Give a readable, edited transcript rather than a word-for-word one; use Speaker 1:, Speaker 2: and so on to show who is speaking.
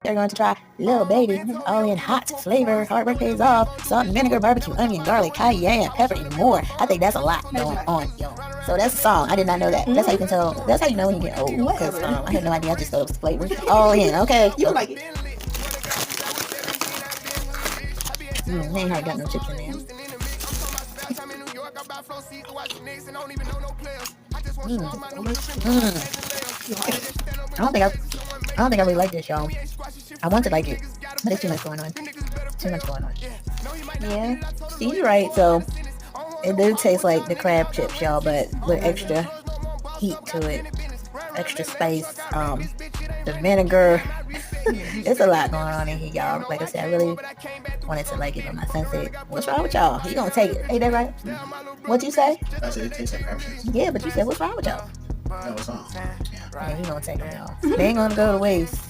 Speaker 1: They're going to try Little Baby, all in hot flavor, hard work pays off, salt and vinegar, barbecue, onion, garlic, cayenne, pepper, and more. I think that's a lot going on, yo. So that's a song. I did not know that. That's how you can tell. That's how you know when you get old. Because I had no idea. I just thought it was flavor. All in, okay.
Speaker 2: You like it?
Speaker 1: They ain't got no chips in there. I don't think I really like this, y'all. I want to like it, but it's too much going on. Too much going on. Yeah, Steve's right. So it do taste like the crab chips, y'all, but with extra heat to it, extra spice. The vinegar. It's a lot going on in here, y'all. Like I said, I really wanted to like it, but my son said, "What's wrong with y'all? You gonna take it? Ain't that right?" What you say?
Speaker 3: I said it tastes like crab chips.
Speaker 1: Yeah, but you said, "What's wrong with y'all?"
Speaker 3: No, it's not. Yeah.
Speaker 1: Yeah, he gonna take them, y'all. They ain't gonna go to waste.